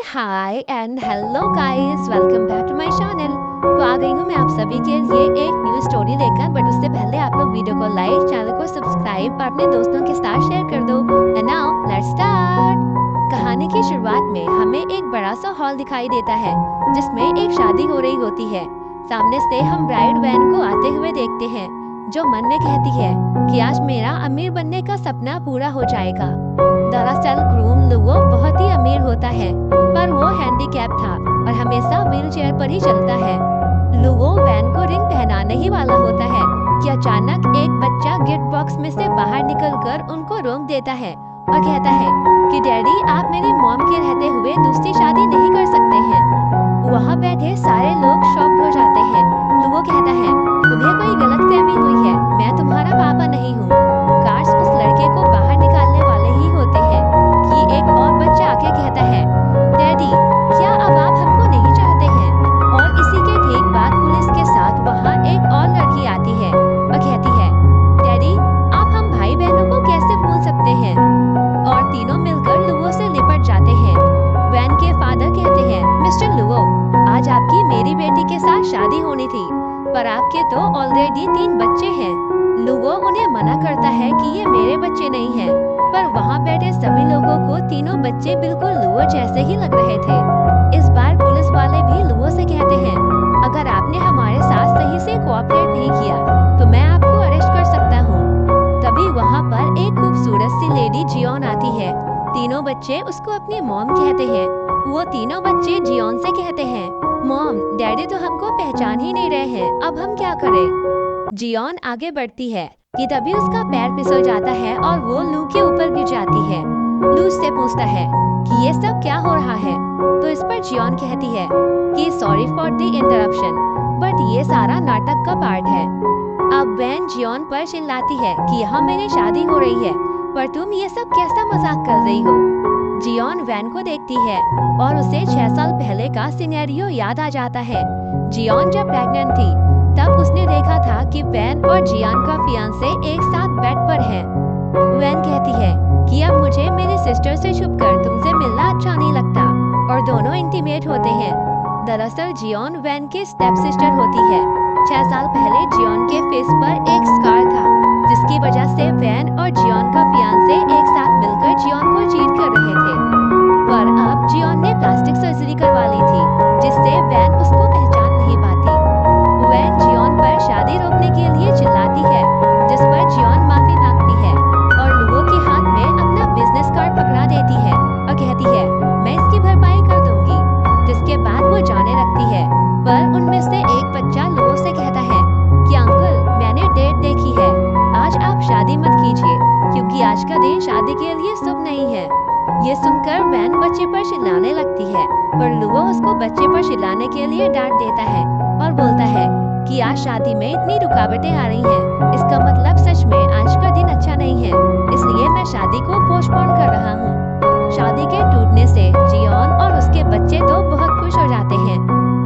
Hi and hello guys, welcome back to my channel. तो आ गई हूँ मैं आप सभी के लिए एक न्यू स्टोरी लेकर। बट उससे पहले आप लोग वीडियो को लाइक, चैनल को सब्सक्राइब और अपने दोस्तों के साथ शेयर कर दो। And now let's start. कहानी की शुरुआत में हमें एक बड़ा सा हॉल दिखाई देता है जिसमें एक शादी हो रही होती है। सामने से हम ब्राइड वैन को आते हुए देखते हैं जो मन में कहती है कि आज मेरा अमीर बनने का सपना पूरा हो जाएगा। दरअसल ग्रूम लुओ बहुत ही अमीर होता है, पर वो हैंडीकैप था और हमेशा व्हीलचेयर पर ही चलता है। लुओ वैन को रिंग पहनाने ही वाला होता है कि अचानक एक बच्चा गिफ्ट बॉक्स में से बाहर निकलकर उनको रोक देता है और कहता है कि डैडी, आप मेरी मॉम के रहते हुए दूसरी शादी नहीं कर सकते हैं। वहाँ बैठे सारे लोग शॉक्ड हो जाते हैं। लुओ कहता है, तुम्हें कोई गलतफहमी हुई है, मैं तुम्हारा पापा नहीं हूँ। गार्ड्स उस लड़के को बाहर निकालने वाले ही होते हैं कि एक और बच्चा आके कहता है, डैडी, क्या अब आप हमको नहीं चाहते हैं? और इसी के ठीक बाद पुलिस के साथ वहाँ एक और लड़की आती है और कहती है, डैडी, आप हम भाई बहनों को कैसे भूल सकते हैं? और तीनों मिलकर लुओ से लिपट जाते हैं। वैन के फादर कहते हैं, मिस्टर लुओ, आज आपकी मेरी बेटी के साथ शादी होनी थी, पर आपके तो ऑलरेडी 3 बच्चे हैं। लुओ उन्हें मना करता है कि ये मेरे बच्चे नहीं हैं, पर वहाँ बैठे सभी लोगों को तीनों बच्चे बिल्कुल लुओ जैसे ही लग रहे थे। इस बार पुलिस वाले भी लुओ से कहते हैं, अगर आपने हमारे साथ सही से कोऑपरेट नहीं किया तो मैं आपको अरेस्ट कर सकता हूँ। तभी वहाँ पर एक खूबसूरत सी लेडी जियोन आती है। तीनों बच्चे उसको अपनी मॉम कहते हैं। वो तीनों बच्चे जियोन से कहते हैं, मॉम, डैडी तो हमको पहचान ही नहीं रहे हैं, अब हम क्या करें? जियोन आगे बढ़ती है कि तभी उसका पैर फिसल जाता है और वो लू के ऊपर गिर जाती है। लू उससे पूछता है कि ये सब क्या हो रहा है? तो इस पर जियोन कहती है कि sorry for the interruption, but ये सारा नाटक का पार्ट है। अब वैन जियोन पर चिल्लाती है कि यहाँ मेरी शादी हो रही है, पर तुम ये सब कैसा मजाक कर रही हो? जियोन वैन को देखती है और उसे 6 साल पहले का सिनेरियो याद आ जाता है। जियोन जब प्रेग्नेंट थी तब उसने देखा था कि वैन और जियोन का फियांसे एक साथ बेड पर है। वैन कहती है कि अब मुझे मेरी सिस्टर से छुपकर तुमसे मिलना अच्छा नहीं लगता, और दोनों इंटीमेट होते हैं। दरअसल जियोन वैन की स्टेप सिस्टर होती है। 6 साल पहले जियोन के फेस पर एक स्कार था जिसकी वजह से वैन और जियोन का फियांसे एक साथ मिलकर जियोन को चीट कर रहे थे। पर अब जियोन ने प्लास्टिक सर्जरी करवा ली थी जिससे वैन उसको पहचान नहीं पाती। वैन जियोन पर शादी रोकने के लिए चिल्लाती है, जिस पर जियोन माफी मांगती है और लुओ के हाथ में अपना बिजनेस कार्ड पकड़ा देती है और कहती है, मैं इसकी भरपाई कर दूंगी। जिसके बाद वो जाने लगती है। पर उनमें से एक बच्चा लुओ से कहता है कि अंकल, मैंने डेट देखी है, आज आप शादी मत कीजिए क्योंकि आज का दिन शादी के लिए शुभ नहीं है। ये सुनकर वैन बच्चे पर चिल्लाने लगती है, पर लुओ उसको बच्चे पर चिल्लाने के लिए डांट देता है और बोलता है कि आज शादी में इतनी रुकावटें आ रही हैं, इसका मतलब सच में आज का दिन अच्छा नहीं है, इसलिए मैं शादी को पोस्टपोन कर रहा हूँ। शादी के टूटने से जियोन और उसके बच्चे तो बहुत खुश हो जाते हैं।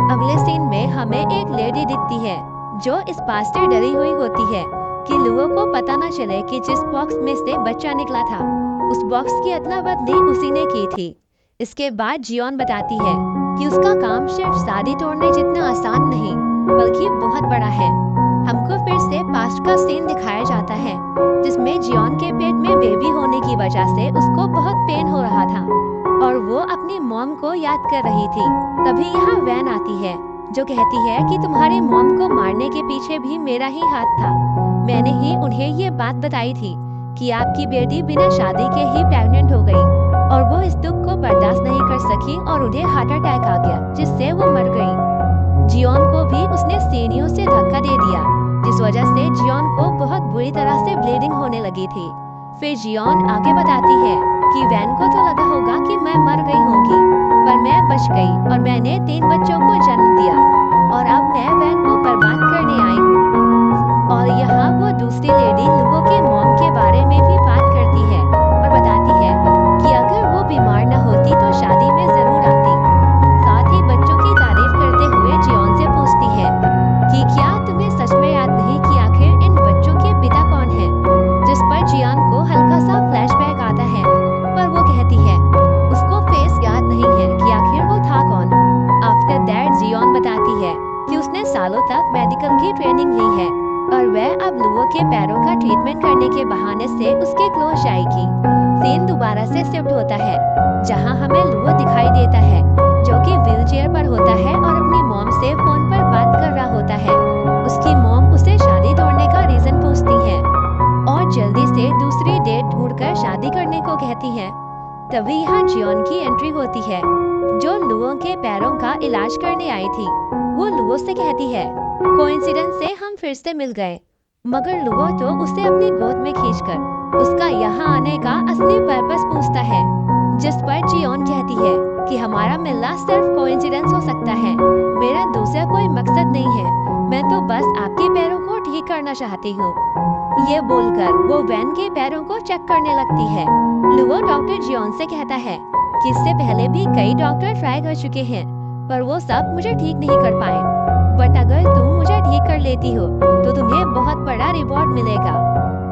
अगले सीन में हमें एक लेडी दिखती है जो इस बात से डरी हुई होती है कि लुओ को पता न चले कि जिस बॉक्स में से बच्चा निकला था उस बॉक्स की अदला बदली उसी ने की थी। इसके बाद जियोन बताती है कि उसका काम सिर्फ शादी तोड़ने जितना आसान नहीं बल्कि बहुत बड़ा है। हमको फिर से पास्ट का सीन दिखाया जाता है जिसमें जियोन के पेट में बेबी होने की वजह से उसको बहुत पेन हो रहा था और वो अपनी मॉम को याद कर रही थी। तभी यहाँ वैन आती है जो कहती है कि तुम्हारी मॉम को मारने के पीछे भी मेरा ही हाथ था। मैंने ही उन्हें ये बात बताई थी कि आपकी बेटी बिना शादी के ही प्रेग्नेंट हो गई और वो इस दुख को बर्दाश्त नहीं कर सकी और उन्हें हार्ट अटैक आ गया जिससे वो मर गई। जियोन को भी उसने सीढ़ियों से धक्का दे दिया जिस वजह से जियोन को बहुत बुरी तरह से ब्लीडिंग होने लगी थी। फिर जियोन आगे बताती है कि वैन को तो लगा होगा कि मैं मर गई होंगी, पर मैं बच गई और मैंने 3 बच्चों को जन्म दिया और अब मैं वैन को बर्बाद करने आई हूँ। और यहाँ वो दूसरी लेडी लुओ के मॉम के बारे में भी बात करती है और बताती है कि अगर वो बीमार न होती तो शादी में जरूर आती। साथ ही बच्चों की तारीफ करते हुए जियोन से पूछती है कि क्या तुम्हें सच में याद नहीं कि आखिर इन बच्चों के पिता कौन हैं? जिस पर जियोन को हल्का सा फ्लैशबैक आता है, पर वो कहती है उसको फेस याद नहीं है कि आखिर के क्लोज जाएगी। सीन दोबारा से शिफ्ट होता है जहां हमें लुओ दिखाई देता है जो कि व्हीलचेयर पर होता है और अपनी मॉम से फोन पर बात कर रहा होता है। उसकी मॉम उसे शादी तोड़ने का रीजन पूछती है और जल्दी से दूसरी डेट ढूंढकर शादी करने को कहती है। तभी यहाँ जियोन की एंट्री होती है जो लुओ के पैरों का इलाज करने आई थी। वो लुओ से कहती है कोइंसिडेंस से हम फिर से मिल गए, मगर लुओ तो उसे अपनी गोद में खींचकर उसका यहाँ आने का असली पर्पस पूछता है, जिस पर जियोन कहती है कि हमारा मिलना सिर्फ कोइंसिडेंस हो सकता है, मेरा दूसरा कोई मकसद नहीं है, मैं तो बस आपके पैरों को ठीक करना चाहती हूँ। ये बोलकर वो वैन के पैरों को चेक करने लगती है। लुओ डॉक्टर जियोन से कहता है कि इससे पहले भी कई डॉक्टर ट्राई कर चुके हैं पर वो सब मुझे ठीक नहीं कर पाए, बट अगर तुम मुझे ठीक कर लेती हो तो तुम्हें बहुत बड़ा रिवॉर्ड मिलेगा।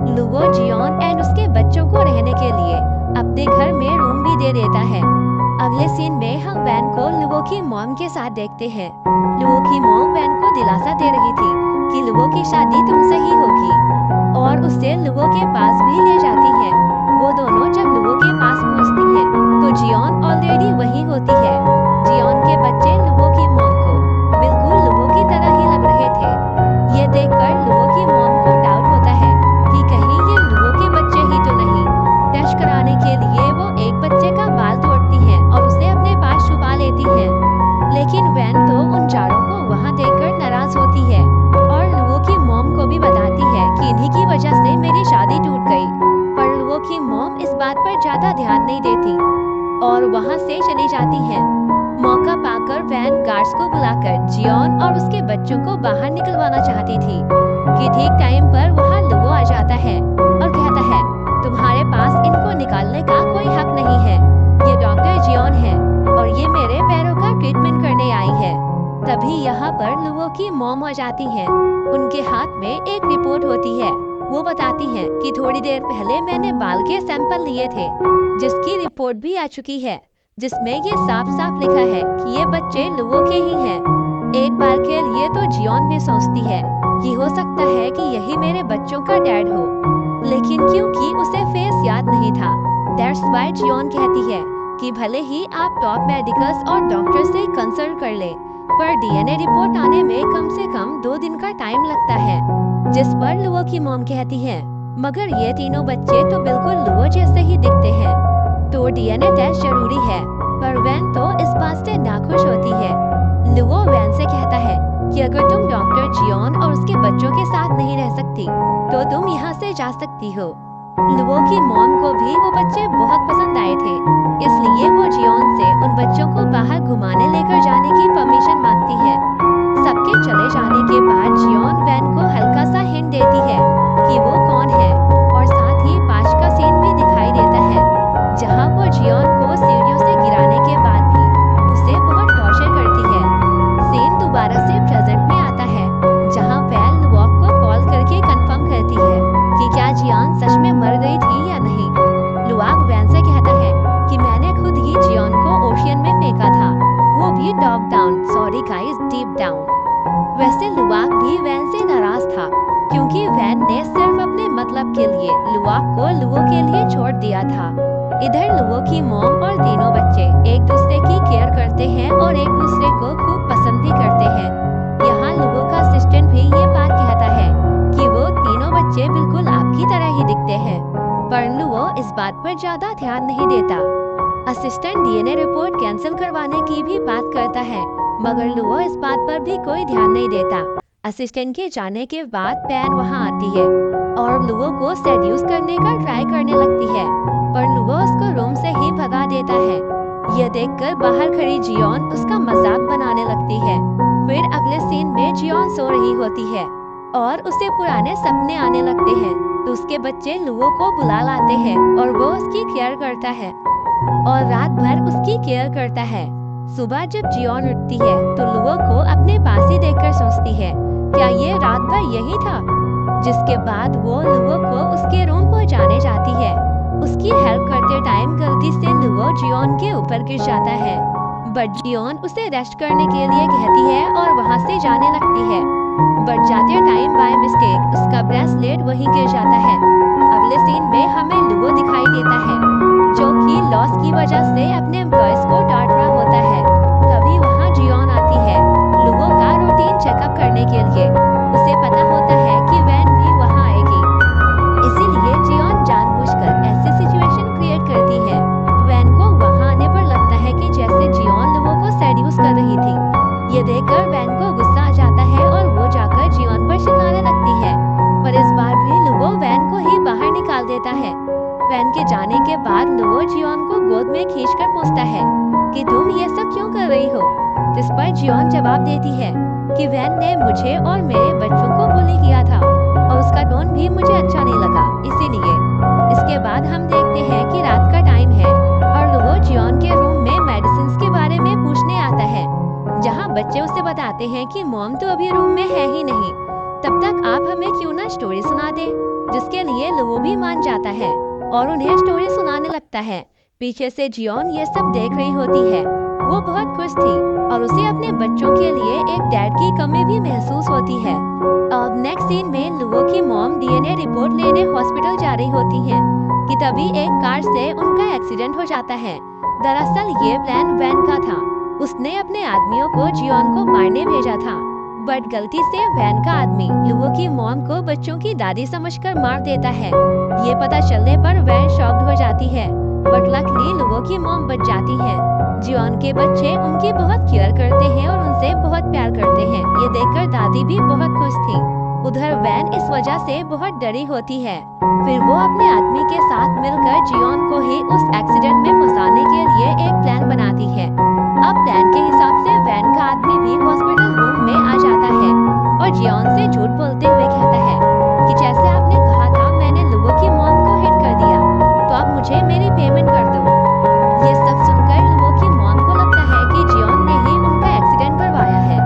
लुओ जियोन एंड उसके बच्चों को रहने के लिए अपने घर में रूम भी दे देता है। अगले सीन में हम वैन को लुओ की मॉम के साथ देखते हैं। लुओ की मॉम वैन को दिलासा दे रही थी कि लुओ की शादी तुमसे ही होगी और उसे लुओ के पास भी ले जाती है। वो दोनों जब लुओ के पास पहुंचती हैं तो जियोन ऑलरेडी वहीं होती है। जियोन के बच्चे लुओ की मॉम को बिल्कुल लुओ की तरह ही लग रहे थे। ये देखकर लुओ की मॉम को डाउट होता है कि कहीं ये लुओ के बच्चे ही तो नहीं। टेस्ट कराने के लिए वो एक बच्चे का बाल तोड़ती है और उसे अपने पास छुपा लेती है, लेकिन वैन तो उन चारों को वहाँ देखकर नाराज होती है और लुओ की मॉम को भी बताती है कि इन्हीं की वजह से मेरी शादी टूट गई। पर लुओ की मॉम इस बात पर ज्यादा ध्यान नहीं देती और वहाँ से चली जाती है। मौका पाकर वैन गार्ड्स को बुलाकर जियोन और उसके बच्चों को बाहर निकलवाना चाहती थी कि ठीक टाइम पर वहाँ लुओ आ जाता है और कहता है तुम्हारे पास इनको निकालने का कोई हक नहीं है, ये डॉक्टर जियोन है और ये मेरे पैरों का ट्रीटमेंट करने आई है। तभी यहाँ पर लुओ की मॉम आ जाती है। उनके हाथ में एक रिपोर्ट होती है। वो बताती है कि थोड़ी देर पहले मैंने बाल के सैंपल लिए थे जिसकी रिपोर्ट भी आ चुकी है, जिसमें ये साफ साफ लिखा है कि ये बच्चे लुओ के ही हैं। एक बार के लिए तो जियोन भी सोचती है कि हो सकता है कि यही मेरे बच्चों का डैड हो, लेकिन क्योंकि उसे फेस याद नहीं था दैट्स व्हाई जियोन कहती है कि भले ही आप टॉप मेडिकल्स और डॉक्टर से कंसल्ट कर ले पर डीएनए रिपोर्ट आने में कम से कम 2 दिन का टाइम लगता है। जिस पर लुओ की मॉम कहती है मगर ये तीनों बच्चे तो बिल्कुल लुओ जैसे ही दिखते हैं, तो डीएनए टेस्ट जरूरी है। पर वैन तो इस बात से नाखुश होती है। लुओ वैन से कहता है कि अगर तुम डॉक्टर जियोन और उसके बच्चों के साथ नहीं रह सकती तो तुम यहाँ से जा सकती हो। लुओ की मॉम को भी वो बच्चे बहुत पसंद आए थे, इसलिए वो जियोन से उन बच्चों को बाहर घुमाने लेकर जाने की परमिशन मांगती है। सबके चले जाने के बाद जियोन वैन को हल्का सा हिंट देती है कि वो कौन है और साथ ही 5 का सीन भी दिखाई देता है जहाँ वो जियोन को सीढ़ियों से गिराने के बाद भी उसे बहुत टॉर्चर करती है। सीन दोबारा से प्रेजेंट में आता है जहाँ वैन लुओक को कॉल करके कंफर्म करती है कि क्या जियोन सच में मर गई थी या नहीं। लुओक वैन से कहता है कि मैंने खुद ही जियोन को ओशियन में फेंका था, वो भी top down, sorry guys deep down. वैसे लुओक भी वैन से नाराज था क्योंकि वैन ने सिर्फ अपने मतलब के लिए लुओक को लुओ के लिए छोड़ दिया था। इधर लुओ की मॉम और तीनों बच्चे एक दूसरे की केयर करते हैं और एक दूसरे को खूब पसंद भी करते हैं। यहाँ लुओ का असिस्टेंट भी ये बात कहता है कि वो तीनों बच्चे बिल्कुल आपकी तरह ही दिखते हैं, पर लुओ इस बात पर ज्यादा ध्यान नहीं देता। असिस्टेंट डीएनए रिपोर्ट कैंसिल करवाने की भी बात करता है मगर लुओ इस बात पर भी कोई ध्यान नहीं देता। असिस्टेंट के जाने के बाद पैन वहाँ आती है और लुओ को सेड्यूस करने का ट्राई करने लगती है, पर लुओ उसको रूम से ही भगा देता है। यह देखकर बाहर खड़ी जियोन उसका मजाक बनाने लगती है। फिर अगले सीन में जियोन सो रही होती है और उसे पुराने सपने आने लगते हैं, तो उसके बच्चे लुओ को बुला लाते हैं और वो उसकी केयर करता है और रात भर उसकी केयर करता है। सुबह जब जियोन उठती है तो लुओ को अपने पास ही देखकर सोचती है क्या ये रात भर यही था, जिसके बाद वो लुओ को उसके रूम पहुंचाने जाती है। उसकी हेल्प करते टाइम गलती से लुओ जियोन के ऊपर गिर जाता है, बट जियोन उसे रेस्ट करने के लिए कहती है और वहाँ से जाने लगती है, बट जाते टाइम बाय मिस्टेक उसका ब्रेसलेट वहीं गिर जाता है। अब अगले सीन में हमें लुओ दिखाई देता है, जो कि लॉस की वजह से अपने एम्प्लॉयज को डांट रहा होता है। तभी वहाँ जियोन आती है, लुओ का रूटीन चेकअप करने के लिए। उसे पता होता है कि वैन भी वहाँ आएगी, इसीलिए जियोन जानबूझकर ऐसी सिचुएशन क्रिएट करती है। वैन को वहाँ आने पर लगता है कि जैसे जियोन लुओ को सेड्यूस कर रही थी। ये देखकर वैन को गुस्सा आ जाता है और वो जाकर जियोन पर चिल्लाने लगती है, पर इस बार भी लुओ वैन को ही बाहर निकाल देता है। वैन के जाने के बाद लुओ जियोन को गोद में खींचकर पूछता है कि तुम ये सब क्यों कर रही हो, जिस पर जियोन जवाब देती है कि वैन ने मुझे और मेरे बच्चों को बुली किया था और उसका टोन भी मुझे अच्छा नहीं लगा, इसीलिए। इसके बाद हम देखते हैं कि रात का टाइम है और लुओ जियोन के रूम में मेडिसिन के बारे में पूछने आता है, जहाँ बच्चे उसे बताते हैं कि मॉम तो अभी रूम में है ही नहीं, तब तक आप हमें क्यों ना स्टोरी सुना दे। जिसके लिए लुओ भी मान जाता है और उन्हें स्टोरी सुनाने लगता है। पीछे से जियोन ये सब देख रही होती है। वो बहुत खुश थी और उसे अपने बच्चों के लिए एक डैड की कमी भी महसूस होती है। अब नेक्स्ट सीन में लुओ की मॉम डीएनए रिपोर्ट लेने हॉस्पिटल जा रही होती हैं कि तभी एक कार से उनका एक्सीडेंट हो जाता है। दरअसल ये प्लान वैन का था। उसने अपने आदमियों को जियोन को मारने भेजा था, बट गलती से वैन का आदमी लुओ की मॉम को बच्चों की दादी समझकर मार देता है। ये पता चलने पर वैन शॉक्ड हो जाती है, बट लकली लुओ की मॉम बच जाती है। जियोन के बच्चे उनकी बहुत केयर करते हैं और उनसे बहुत प्यार करते हैं। ये देखकर दादी भी बहुत खुश थी। उधर वैन इस वजह से बहुत डरी होती है। फिर वो अपने आदमी के साथ मिलकर जियोन को ही उस एक्सीडेंट में फंसाने के लिए एक प्लान बनाती है। अब प्लान के हिसाब से वैन का आदमी भी हॉस्पिटल रूम में आ जाता है और जियोन से झूठ बोलते हुए कहता है कि जैसे आपने कहा था मैंने लुओ की मॉम को हिट कर दिया, तो आप मुझे मेरी पेमेंट कर दो। ये सब सुनकर लुओ की मॉम को लगता है कि जियोन ने ही उनका एक्सीडेंट करवाया है,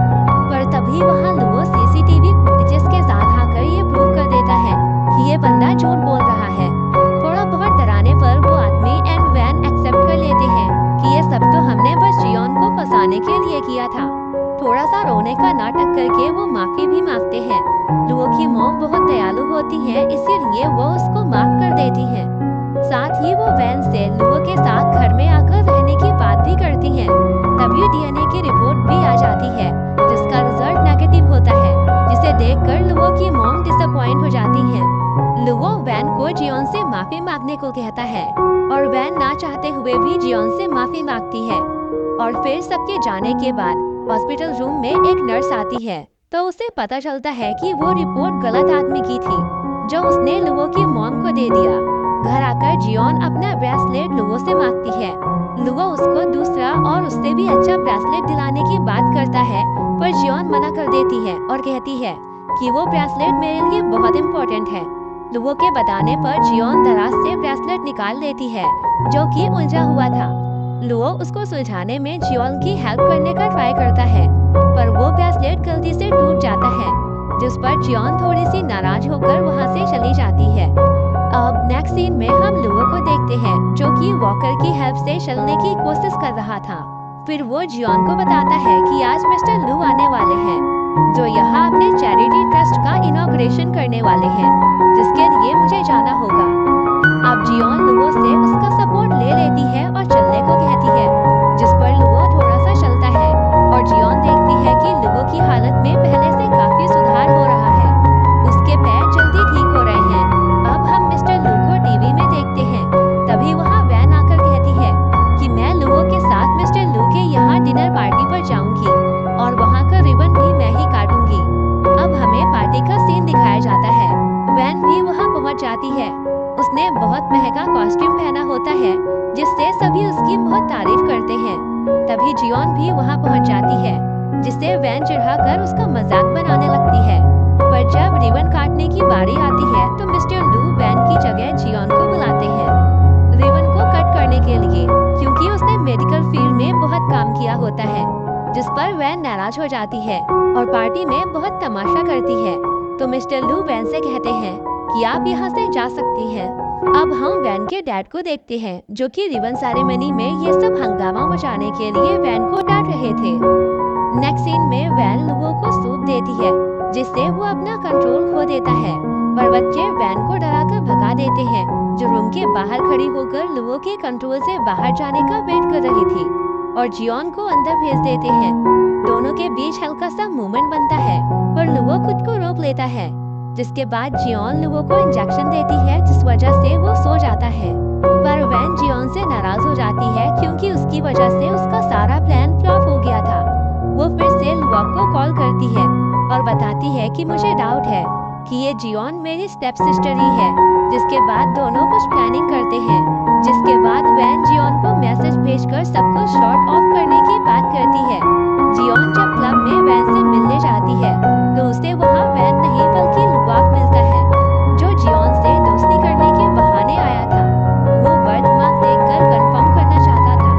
पर तभी वहाँ लुओ सीसीटीवी फुटेजेस के साथ आकर ये प्रूव कर देता है कि ये बंदा झूठ बोल रहा है। थोड़ा बहुत डराने पर वो आदमी एंड वैन एक्सेप्ट कर लेते हैं कि ये सब तो हमने बस जियोन को फंसाने के लिए किया था। थोड़ा सा रोने का नाटक करके वो माफी भी मांगते हैं। लुओ की मॉम बहुत दयालु होती है, इसीलिए वो उसको माफ कर देती है। साथ ही वो वैन से लुओ के साथ घर में आकर रहने की बात भी करती है। तभी डीएनए की रिपोर्ट भी आ जाती है, जिसका रिजल्ट नेगेटिव होता है, जिसे देखकर लुओ की मॉम डिसअपॉइंट हो जाती है। लुओ वैन को जियोन से माफी मांगने को कहता है और वैन ना चाहते हुए भी जियोन से माफी मांगती है। और फिर सबके जाने के बाद हॉस्पिटल रूम में एक नर्स आती है, तो उसे पता चलता है कि वो रिपोर्ट गलत आदमी की थी, जो उसने लुओ की मॉम को दे दिया। घर आकर जियोन अपना ब्रेसलेट लुओ से मांगती है। लुओ उसको दूसरा और उससे भी अच्छा ब्रेसलेट दिलाने की बात करता है, पर जियोन मना कर देती है और कहती है कि वो ब्रेसलेट मेरे लिए बहुत इम्पोर्टेंट है। लुओ के बताने पर जियोन दराज से ब्रेसलेट निकाल लेती है, जो कि उलझा हुआ था। लुओ उसको सुलझाने में जियोन की हेल्प करने का ट्राई करता है, पर वो ब्रेसलेट गलती से टूट जाता है, जिस पर जियोन थोड़ी सी नाराज होकर वहाँ से चली जाती है। अब नेक्स्ट सीन में हम लुओ को देखते हैं, जो कि वॉकर की हेल्प से चलने की कोशिश कर रहा था। फिर वो जियोन को बताता है कि आज मिस्टर लू आने वाले हैं, जो यहाँ अपने चैरिटी ट्रस्ट का इनॉग्रेशन करने वाले हैं, जिसके लिए मुझे जाना होगा। अब जियोन लुओ से उसका सपोर्ट ले लेती है और चलने को कहती है, जिस पर लुओ थोड़ा सा चलता है और जियोन देखती है कि लुओ की हालत में पहले से काफी सुधार हो रहा है। उसके पैर जल्दी ठीक हो रहे हैं। अब हम मिस्टर लू को टीवी में देखते हैं। तभी वहाँ वैन आकर कहती है कि मैं लुओ के साथ मिस्टर लू के यहाँ डिनर पार्टी पर जाऊंगी और वहाँ का रिबन भी मैं ही काटूंगी। अब हमें पार्टी का सीन दिखाया जाता है। वैन भी वहाँ पहुँच जाती है। उसने बहुत महंगा कॉस्ट्यूम पहना होता है, जिससे सभी उसकी बहुत तारीफ करते हैं। तभी जियोन भी वहाँ पहुँच जाती है, जिससे वैन चढ़ाकर उसका मजाक बनाने लगती है। पर जब रिबन काटने की बारी आती है तो मिस्टर लू वैन की जगह जियोन को बुलाते हैं रिबन को कट करने के लिए, क्योंकि उसने मेडिकल फील्ड में बहुत काम किया होता है, जिस पर वैन नाराज हो जाती है और पार्टी में बहुत तमाशा करती है। तो मिस्टर लू वैन से कहते हैं कि आप यहाँ से जा सकती हैं। अब हम वैन के डैड को देखते हैं, जो कि रिबन सेरेमनी में ये सब हंगामा मचाने के लिए वैन को डांट रहे थे। नेक्स्ट सीन में वैन लुओ को सूप देती है, जिससे वो अपना कंट्रोल खो देता है। पर बच्चे वैन को डराकर भगा देते हैं, जो रूम के बाहर खड़ी होकर लुओ के कंट्रोल से बाहर जाने का वेट कर रही थी, और जियोन को अंदर भेज देते हैं। दोनों के बीच हल्का सा मूवमेंट बनता है, पर लुओ खुद को रोक लेता है, जिसके बाद जियोन लुओ को इंजेक्शन देती है, जिस वजह से वो सो जाता है। पर वैन जियोन से नाराज हो जाती है, क्योंकि उसकी वजह से उसका सारा प्लान फ्लॉप हो गया था। वो फिर से लुओ को कॉल करती है और बताती है कि मुझे डाउट है कि ये जियोन मेरी स्टेप सिस्टर ही है। जिसके बाद दोनों कुछ प्लानिंग करते हैं, जिसके बाद वैन जियोन को मैसेज भेजकर सबको शॉर्ट ऑफ करने की बात करती है। जियोन जब क्लब में वैन से मिलने जाती है, तो उसे वहाँ वैन नहीं बल्कि लुआक मिलता है, जो जियोन से दोस्ती करने के बहाने आया था। वो बर्थमार्क देखकर कंफर्म करना चाहता था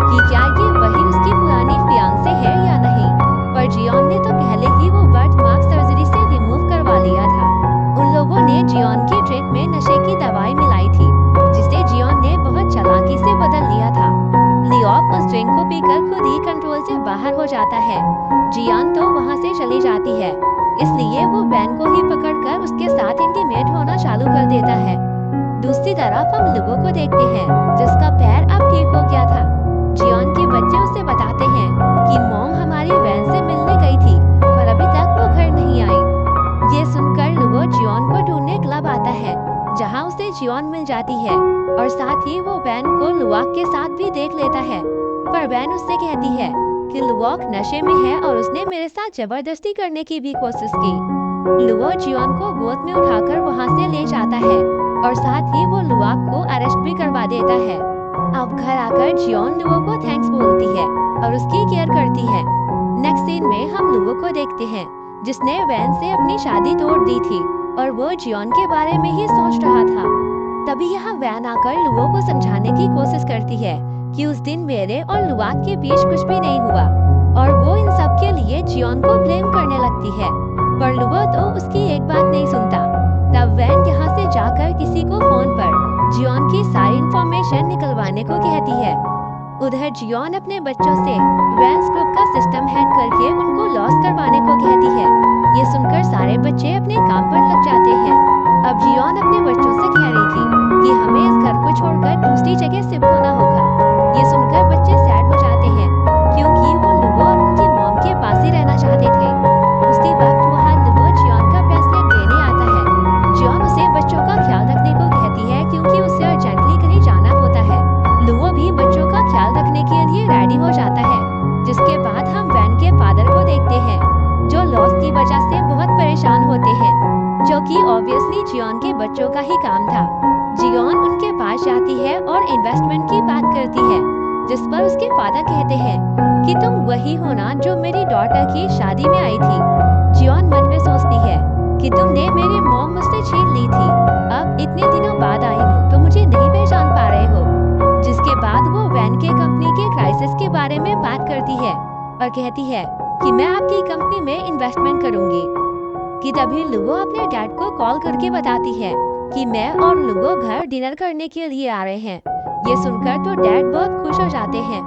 कि क्या ये वही उसकी पुरानी फियांसे है या नहीं, पर जियोन ने तो पहले ही वो बर्थमार्क सर्जरी से रिमूव करवा लिया था। उन लोगों ने जियोन की ड्रिंक में नशे की दवाई मिलाई थी, जिसे जियोन ने बहुत चालाकी से बदल लिया था। लियोक उस ड्रिंक को पीकर खुद ही कंट्रोल से बाहर हो जाता है। जियोन तो वहाँ से चली जाती है, इसलिए वो वैन को ही पकड़कर उसके साथ इंटीमेट होना चालू कर देता है। दूसरी तरफ हम लुओ को देखते हैं, जिसका पैर अब ठीक हो गया था। जियोन के बच्चे उसे बताते हैं कि मॉम हमारी वैन से मिलने गई थी, पर अभी तक वो घर नहीं आई। ये सुनकर लुओ जियोन को ढूंढने क्लब आता है, जहाँ उसे जियोन मिल जाती है, और साथ ही वो वैन को लुआक के साथ भी देख लेता है। पर वैन उससे कहती है कि लुआक नशे में है और उसने मेरे साथ जबरदस्ती करने की भी कोशिश की। लुओ जियोन को गोद में उठाकर वहाँ से ले जाता है, और साथ ही वो लुआक को अरेस्ट भी करवा देता है। अब घर आकर जियोन लुओ को थैंक्स बोलती है और उसकी केयर करती है। नेक्स्ट सीन में हम लुओ को देखते हैं, जिसने वैन से अपनी शादी तोड़ दी थी, और वो जियोन के बारे में ही सोच रहा था। तभी यहाँ वैन आकर लुओ को समझाने की कोशिश करती है कि उस दिन मेरे और लुआक के बीच कुछ भी नहीं हुआ, और वो इन सब के लिए जियोन को ब्लेम करने लगती है। पर लुओ तो उसकी एक बात नहीं सुनता। तब वैन यहाँ से जाकर किसी को फोन पर जियोन की सारी इंफॉर्मेशन निकलवाने को कहती है। उधर जियोन अपने बच्चों से वैन्स ग्रुप का सिस्टम हैक करके उनको लॉस करवाने को कहती है। ये सुनकर सारे बच्चे अपने काम पर लग जाते हैं। अब जियोन अपने बच्चों से कह रही थी कि हमें इस घर को छोड़कर दूसरी जगह शिफ्ट होना होगा। ये सुनकर बच्चे सैड हो जाते हैं, क्योंकि वो लुओ और उनकी मॉम के पास ही रहना चाहते थे। उसी वक्त वहाँ लुओ जियोन का ब्रेसलेट देने आता है। जियोन उसे बच्चों का ख्याल रखने को कहती है, क्योंकि उसे अर्जेंटली कहीं जाना होता है। लुओ भी बच्चों का ख्याल रखने के लिए रेडी हो जाता है। जिसके बाद हम वैन के फादर को देखते हैं, जो लॉस की वजह से बहुत परेशान होते हैं, जो कि ऑब्वियसली जियोन के बच्चों का ही काम था। जियोन उनके पास जाती है और इन्वेस्टमेंट की बात करती है, जिस पर उसके फादर कहते हैं कि तुम वही हो ना जो मेरी डॉटर की शादी में आई थी। जियोन मन में सोचती है कि तुमने मेरी मॉम मुझसे छीन ली थी, अब इतने दिनों बाद आई हूँ तो मुझे नहीं पहचान पा रहे हो। जिसके बाद वो वैन के कंपनी के क्राइसिस के बारे में बात करती है और कहती है कि मैं आपकी कंपनी में इन्वेस्टमेंट करूंगी। कि तभी लुओ अपने डैड को कॉल करके बताती है कि मैं और लुओ घर डिनर करने के लिए आ रहे हैं। ये सुनकर तो डैड बहुत खुश हो जाते हैं।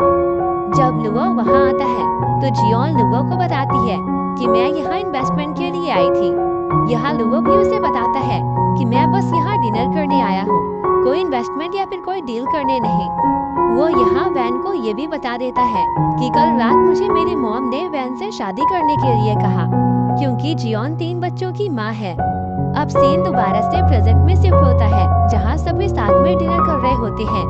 जब लुओ वहाँ आता है, तो जियोन लुओ को बताती है कि मैं यहाँ इन्वेस्टमेंट के लिए आई थी। यहाँ लुओ भी उसे बताता है कि मैं बस यहाँ डिनर करने आया हूँ, कोई इन्वेस्टमेंट या फिर कोई डील करने नहीं। वो यहाँ वैन को ये भी बता देता है कि कल रात मुझे मेरी मॉम ने वैन से शादी करने के लिए कहा, क्योंकि जियोन 3 बच्चों की माँ है। अब सीन दोबारा से प्रेजेंट में शिफ्ट होता है, जहाँ सभी साथ में डिनर कर रहे होते हैं।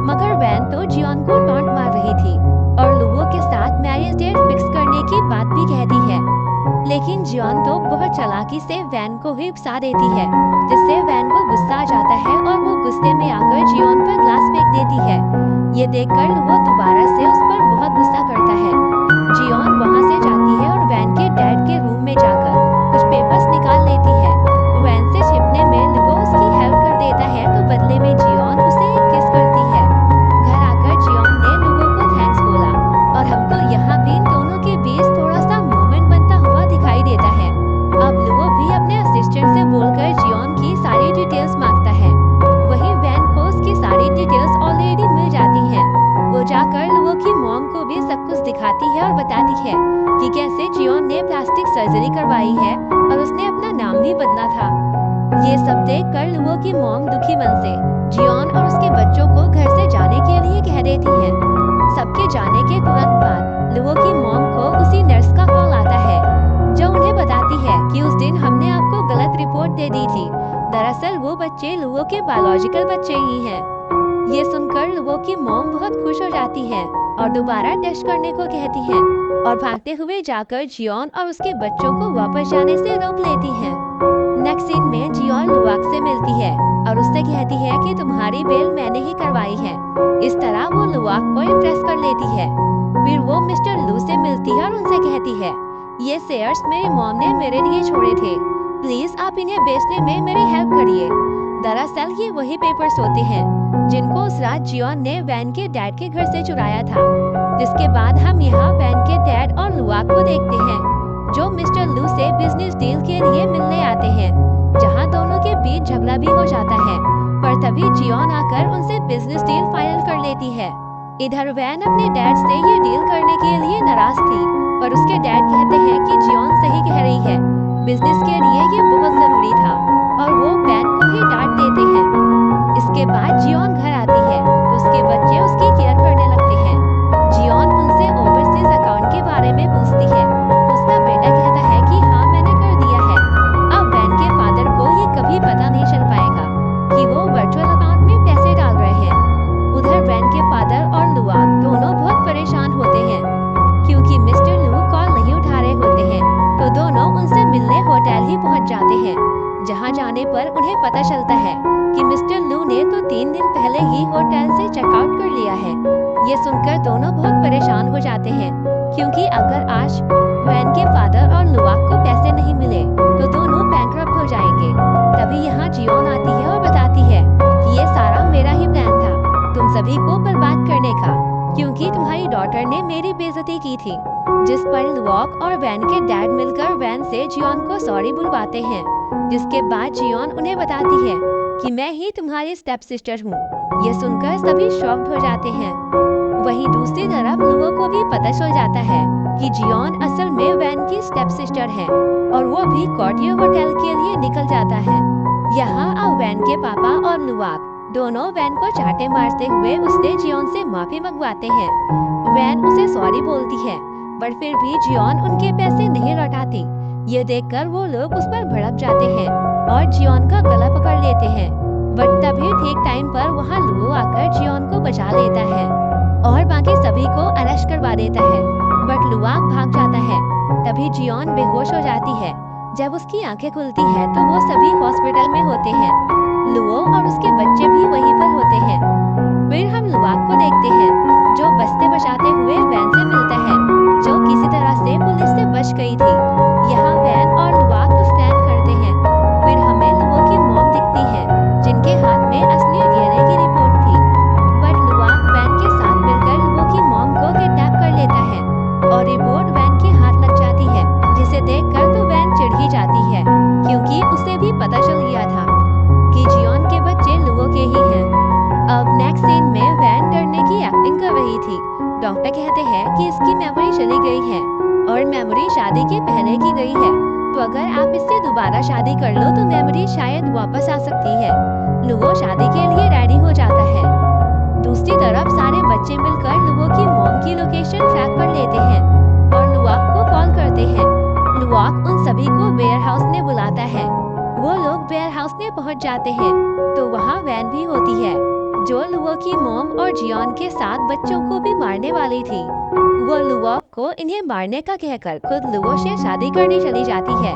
मगर वैन तो जियोन को टॉन्ट मार रही थी और लुओ के साथ मैरिज डेट फिक्स करने की बात भी कहती है। लेकिन जियोन तो बहुत चालाकी से वैन को ही फंसा देती है, जिससे वैन को गुस्सा आ जाता है और वो गुस्से में आकर जियोन पर ग्लास फेंक देती है। ये देखकर लुओ दोबारा से उस पर बहुत गुस्सा करता है। जियोन वहाँ से जाती है और वैन के डैड के रूम में जाकर कुछ पेपर्स निकाल लेती है। वैन से छिपने में लुओ उसकी हेल्प कर देता है, तो बदले में जियोन उसे एक किस करती है। घर आकर जियोन ने लुओ को थैंक्स बोला, और हमको यहाँ भी इन दोनों के बीच थोड़ा सा मूवमेंट बनता हुआ दिखाई देता है। अब लुओ भी अपने असिस्टेंट से बोलकर जियोन की सारी डिटेल्स मांगता है। वहीं वैन को उसकी सारी डिटेल्स ऑलरेडी मिल जाती हैं। वो जाकर लुओ की मॉम को भी सब कुछ दिखाती है और बताती है कि कैसे जियोन ने प्लास्टिक सर्जरी करवाई है और उसने अपना नाम भी बदला था। ये सब देख कर लुओ की मॉम दुखी मन से जियोन और उसके बच्चों को घर से जाने के लिए कह देती है। सबके जाने के तुरंत बाद लुओ की मॉम को उसी नर्स का कॉल आता है, जो उन्हें बताती है कि उस दिन हमने आपको गलत रिपोर्ट दे दी थी। दरअसल वो बच्चे लुओ के बायोलॉजिकल बच्चे ही हैं। ये सुनकर लुओ की मॉम बहुत खुश हो जाती है और दोबारा टेस्ट करने को कहती है और भागते हुए जाकर जियोन और उसके बच्चों को वापस जाने से रोक लेती है। नेक्स्ट सीन में जियोन लुआक से मिलती है और उससे कहती है कि तुम्हारी बेल मैंने ही करवाई है। इस तरह वो लुआक को इम्प्रेस कर लेती है। फिर वो मिस्टर लू से मिलती है और उनसे कहती है, ये शेयर्स मेरी मॉम ने मेरे लिए छोड़े थे, प्लीज आप इन्हें बेचने में मेरी हेल्प करिए। दरअसल ये वही पेपर्स होते हैं जिनको उस रात जियोन ने वैन के डैड के घर से चुराया था। जिसके बाद हम यहाँ वैन के डैड और लुआक को देखते हैं जो मिस्टर लू से बिजनेस डील के लिए मिलने आते हैं, जहाँ दोनों के बीच झगड़ा भी हो जाता है। पर तभी जियोन आकर उनसे बिजनेस डील फाइनल कर लेती है। इधर वैन अपने डैड से ये डील करने के लिए नाराज थी, पर उसके डैड कहते हैं कि जियोन सही कह रही है, बिजनेस के लिए ये बहुत जरूरी था, और वो वैन को ही डांट देते हैं। इसके बाद जियोन घर आती है तो उसके बच्चे उसकी केयर करने लगते हैं। जियोन उनसे ओवरसीज अकाउंट के बारे में पूछती है तो उसका बेटा कहता है कि हाँ मैंने कर दिया है। अब वैन के फादर को ये कभी पता नहीं चल पाएगा कि वो वर्चुअल अकाउंट में पैसे डाल रहे हैं। उधर वैन के फादर और लुआक दोनों बहुत परेशान होते हैं क्योंकि मिस्टर लू कॉल नहीं उठा रहे होते हैं, तो दोनों उनसे मिलने होटल ही पहुंच जाते हैं। जहां जाने पर उन्हें पता चलता है कि मिस्टर लू ने तो 3 दिन पहले ही होटल से चेकआउट कर लिया है। ये सुनकर दोनों बहुत परेशान हो जाते हैं क्योंकि अगर आज वैन के फादर और लुआक को पैसे नहीं मिले तो दोनों बैंकरप्ट हो जाएंगे। तभी यहाँ जियोन आती है और बताती है कि ये सारा मेरा ही प्लान था तुम सभी को बर्बाद करने का, क्योंकि तुम्हारी डॉटर ने मेरी बेइज्जती की थी। जिस पर लुआक और वैन के डैड मिलकर वैन से जियोन को सॉरी बुलवाते हैं। जिसके बाद जियोन उन्हें बताती है कि मैं ही तुम्हारी स्टेप सिस्टर हूँ। ये सुनकर सभी शॉक्ड हो जाते हैं। वहीं दूसरी तरफ लुओ को भी पता चल जाता है कि जियोन असल में वैन की स्टेप सिस्टर है और वो भी कॉर्टियर होटल के लिए निकल जाता है। यहाँ अब वैन के पापा और लुआक दोनों वैन को चाटे मारते हुए उससे जियोन से माफी मंगवाते हैं। वैन उसे सॉरी बोलती है पर फिर भी जियोन उनके पैसे नहीं लौटाती। ये देखकर वो लोग उस पर भड़क जाते हैं और जियोन का गला पकड़ लेते हैं। बट तभी ठीक टाइम पर वहाँ लुओ आकर जियोन को बचा लेता है और बाकी सभी को अरेस्ट करवा देता है। बट लुआक भाग जाता है। तभी जियोन बेहोश हो जाती है। जब उसकी आंखें खुलती है तो वो सभी हॉस्पिटल में होते हैं। लुओ और उसके बच्चे भी वहीं पर होते हैं। फिर हम लुआक को देखते हैं जो बचते बचाते हुए वैन से मिलता है जो किसी तरह से पुलिस से बच गई थी। यहाँ वैन और लुआक कुछ प्लान करते हैं। फिर हमें लुओ की मॉम दिखती है जिनके हाथ में असली डीएनए की रिपोर्ट थी। बट लुआक वैन के साथ मिलकर लुओ की मॉम को किडनैप कर लेता है और रिपोर्ट वैन के हाथ लग जाती है, जिसे देखकर तो वैन चिढ़ ही जाती है क्योंकि उसे भी पता चल गया था कि जियोन के बच्चे लुओ के ही हैं। अब नेक्स्ट सीन में वैन डरने की एक्टिंग कर रही थी। डॉक्टर कहते हैं कि इसकी मेमोरी चली गई है और मेमोरी शादी के पहले की गई है, तो अगर आप इससे दोबारा शादी कर लो तो मेमोरी शायद वापस आ सकती है। लुओ शादी के लिए रेडी हो जाता है। दूसरी तरफ सारे बच्चे मिलकर लुओ की मॉम की लोकेशन ट्रैक कर लेते हैं और लुआक को कॉल करते हैं। लुआक उन सभी को वेयर हाउस में बुलाता है। वो लोग वेयर हाउस में पहुंच जाते हैं तो वहाँ वैन भी होती है जो लुओ की मॉम और जियोन के साथ बच्चों को भी मारने वाली थी। वो लुओ को इन्हें मारने का कहकर खुद लुओ से शादी करने चली जाती है,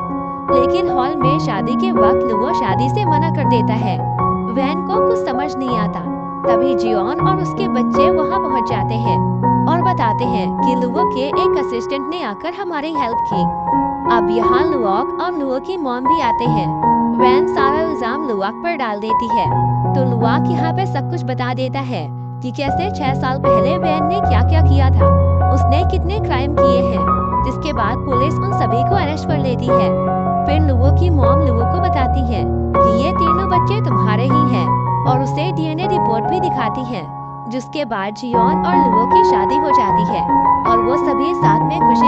लेकिन हॉल में शादी के वक्त लुओ शादी से मना कर देता है। वैन को कुछ समझ नहीं आता। तभी जियोन और उसके बच्चे वहाँ पहुँच जाते हैं और बताते हैं कि लुओ के एक असिस्टेंट ने आकर हमारी हेल्प की। अब यहाँ लुआक और लुओ की मॉम भी आते हैं। वैन सारा इल्जाम लुआक पर डाल देती है तो लुआक यहाँ पे सब कुछ बता देता है कि कैसे 6 साल पहले वैन ने क्या क्या किया था, उसने कितने क्राइम किए हैं। जिसके बाद पुलिस उन सभी को अरेस्ट कर लेती है। फिर लुओ की मॉम लुओ को बताती है कि ये तीनों बच्चे तुम्हारे ही हैं और उसे डीएनए रिपोर्ट भी दिखाती है। जिसके बाद जियोन और लुओ की शादी हो जाती है और वो सभी साथ में खुश